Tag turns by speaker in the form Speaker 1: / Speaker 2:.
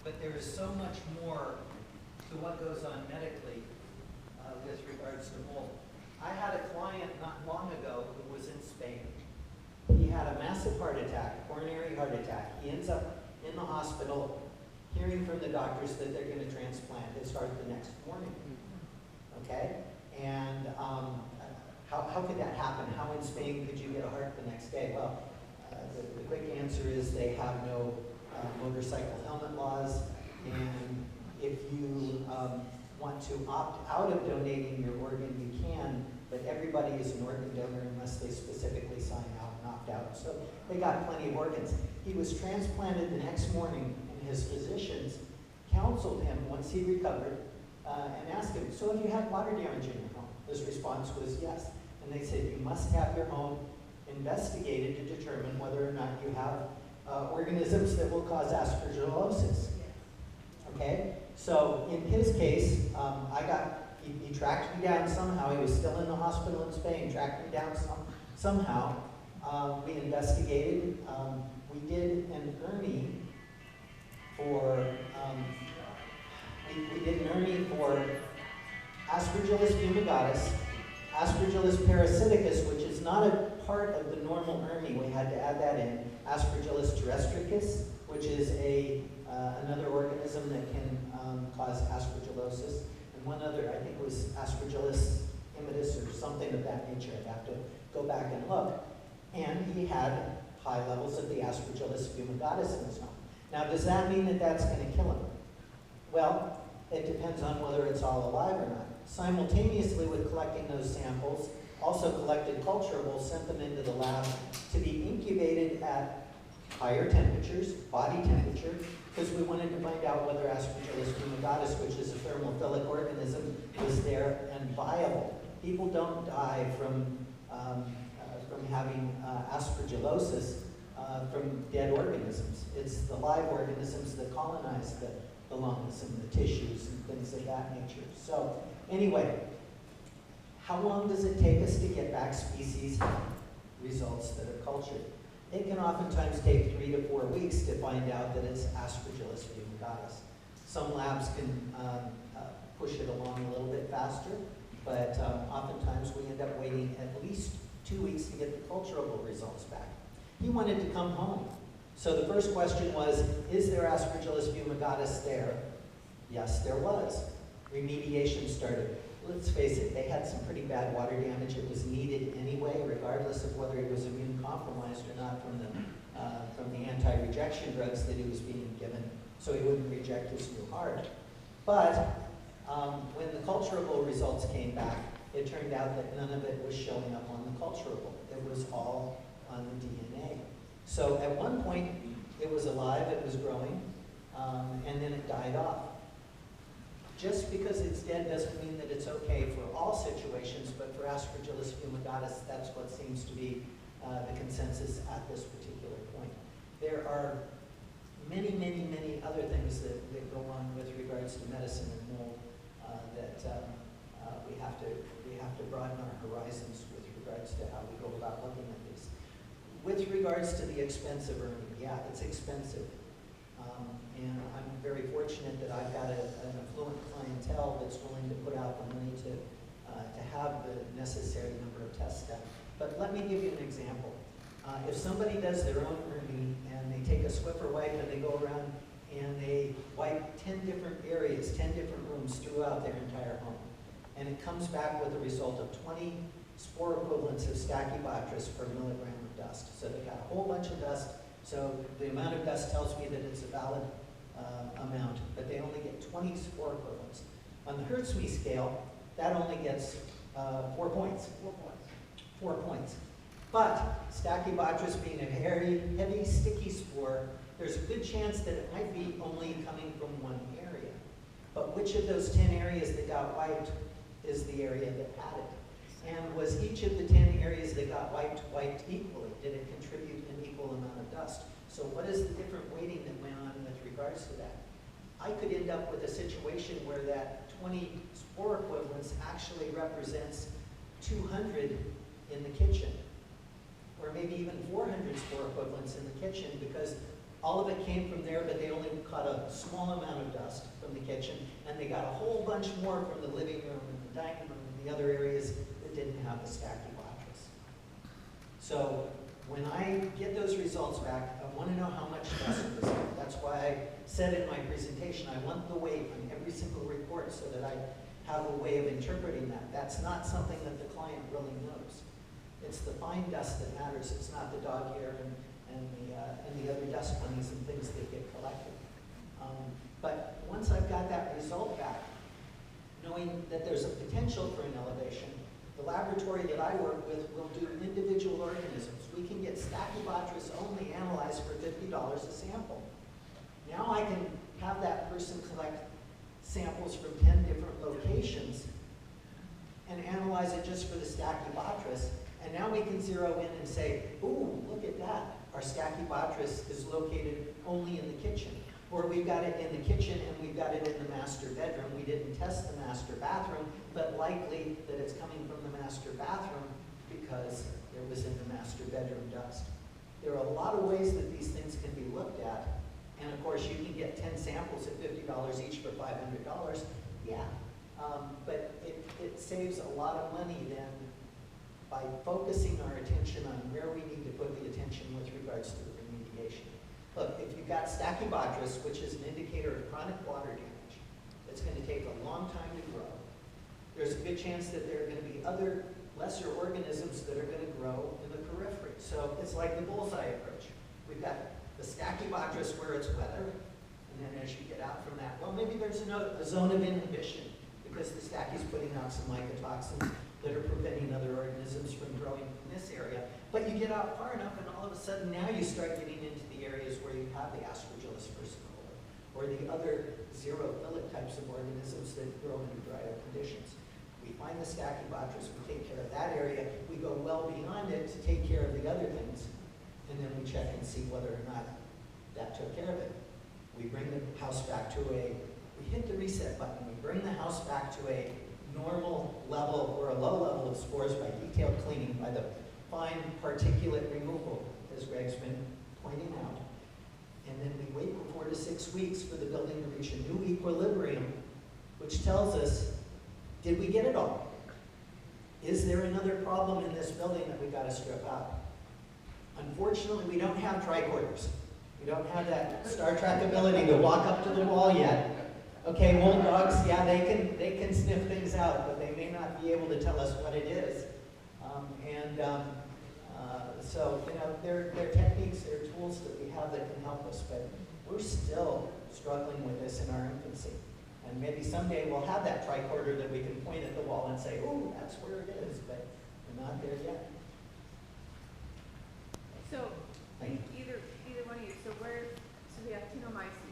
Speaker 1: but there is so much more to what goes on medically with regards to mold. I had a client not long ago who was in Spain. He had a massive heart attack, coronary heart attack. He ends up in the hospital hearing from the doctors that they're going to transplant his heart the next morning. Okay? And how could that happen? How in Spain could you get a heart the next day? Well, the quick answer is they have no motorcycle helmet laws, and if you want to opt out of donating your organ, you can, but everybody is an organ donor unless they specifically sign out and opt out. So they got plenty of organs. He was transplanted the next morning, and his physicians counseled him once he recovered and asked him, so have you had water damage in your home? His response was yes. And they said, you must have your home investigated to determine whether or not you have organisms that will cause aspergillosis. Okay? So in his case, he tracked me down somehow. He was still in the hospital in Spain, tracked me down somehow. We investigated. We did an ERMI for, we did an ERMI for Aspergillus fumigatus, Aspergillus parasiticus, which is not a part of the normal ERMI. We had to add that in. Aspergillus terrestricus, which is another organism that can cause aspergillosis. And one other, I think it was Aspergillus immitis or something of that nature. I'd have to go back and look. And he had high levels of the Aspergillus fumigatus in his home. Now, does that mean that that's going to kill him? Well, it depends on whether it's all alive or not. Simultaneously with collecting those samples, also collected culturables, sent them into the lab to be incubated at higher temperatures, body temperature, because we wanted to find out whether Aspergillus fumigatus, which is a thermophilic organism, was there and viable. People don't die from having aspergillosis from dead organisms. It's the live organisms that colonize the lungs and the tissues and things of that nature. So anyway, how long does it take us to get back species results that are cultured? It can oftentimes take 3 to 4 weeks to find out that it's Aspergillus fumigatus. Some labs can push it along a little bit faster, but oftentimes we end up waiting at least 2 weeks to get the culturable results back. He wanted to come home. So the first question was, is there Aspergillus fumigatus there? Yes, there was. Remediation started. Let's face it, they had some pretty bad water damage. It was needed anyway, regardless of whether he was immune compromised or not from the anti-rejection drugs that he was being given, so he wouldn't reject his new heart. But when the culturable results came back, it turned out that none of it was showing up on the culturable. It was all on the DNA. So at one point, it was alive, it was growing, and then it died off. Just because it's dead doesn't mean that it's okay for all situations, but for Aspergillus fumigatus, that's what seems to be the consensus at this particular point. There are many, many, many other things that go on with regards to medicine and mold that we have to broaden our horizons with regards to how we go about looking at these. With regards to the expense of ERMI, yeah, it's expensive. And I'm very fortunate that I've got an affluent clientele that's willing to put out the money to have the necessary number of tests done. But let me give you an example. If somebody does their own ERMI and they take a Swiffer wipe and they go around and they wipe 10 different areas, 10 different rooms throughout their entire home, and it comes back with a result of 20 spore equivalents of Stachybotrys per milligram of dust. So they've got a whole bunch of dust. So the amount of dust tells me that it's a valid amount, but they only get 20 spore equivalents. On the Hertzme scale, that only gets 4 points. 4 points. But Stachybotrys being a heavy, sticky spore, there's a good chance that it might be only coming from one area. But which of those 10 areas that got wiped is the area that had it? And was each of the 10 areas that got wiped equally? Did it contribute an equal amount of dust? So what is the different weighting that went on with regards to that? I could end up with a situation where that 20 spore equivalents actually represents 200 in the kitchen, or maybe even 400 spore equivalents in the kitchen, because all of it came from there, but they only caught a small amount of dust from the kitchen, and they got a whole bunch more from the living room and the dining room and the other areas that didn't have the Stachybotrys. So when I get those results back, I want to know how much dust was there. That's why I said in my presentation, I want the weight on every single report so that I have a way of interpreting that. That's not something that the client really knows. It's the fine dust that matters. It's not the dog hair and the other dust bunnies and things that get collected. But once I've got that result back, knowing that there's a potential for an elevation, the laboratory that I work with will do individual organisms. We can get Stachybotrys only analyzed for $50 a sample. Now I can have that person collect samples from 10 different locations and analyze it just for the Stachybotrys. And now we can zero in and say, ooh, look at that. Our Stachybotrys is located only in the kitchen. Or we've got it in the kitchen and we've got it in the master bedroom. We didn't test the master bathroom, but likely that it's coming from the master bathroom because there was in the master bedroom dust. There are a lot of ways that these things can be looked at. And of course, you can get 10 samples at $50 each for $500. Yeah, but it saves a lot of money then by focusing our attention on where we need to put the attention with regards to the remediation. Look, if you've got Stachybotrys, which is an indicator of chronic water damage, it's going to take a long time to grow. There's a good chance that there are going to be other lesser organisms that are going to grow in the periphery. So it's like the bullseye approach. We've got the Stachybotrys where it's wetter, and then as you get out from that, well, maybe there's a zone of inhibition because the Stachy's putting out some mycotoxins that are preventing other organisms from growing in this area. But you get out far enough and all of a sudden now you start getting into the areas where you have the Aspergillus versicolor or the other xerophilic types of organisms that grow in drier conditions. We find the Stachybotrys, we take care of that area, we go well beyond it to take care of the other things, and then we check and see whether or not that took care of it. We bring the house back to we hit the reset button, we bring the house back to a normal level or a low level of spores by detailed cleaning, by the fine particulate removal, as Greg's been pointing out. And then we wait for 4 to 6 weeks for the building to reach a new equilibrium, which tells us, did we get it all? Is there another problem in this building that we got to strip out? Unfortunately, we don't have tricorders. We don't have that Star Trek ability to walk up to the wall yet. Okay, old dogs, yeah, they can sniff things out, but they may not be able to tell us what it is. So, you know, there are techniques, there are tools that we have that can help us, but we're still struggling with this in our infancy. And maybe someday we'll have that tricorder that we can point at the wall and say, oh, that's where it is, but we're not there yet.
Speaker 2: So, either one of you, so we have actinomycetes.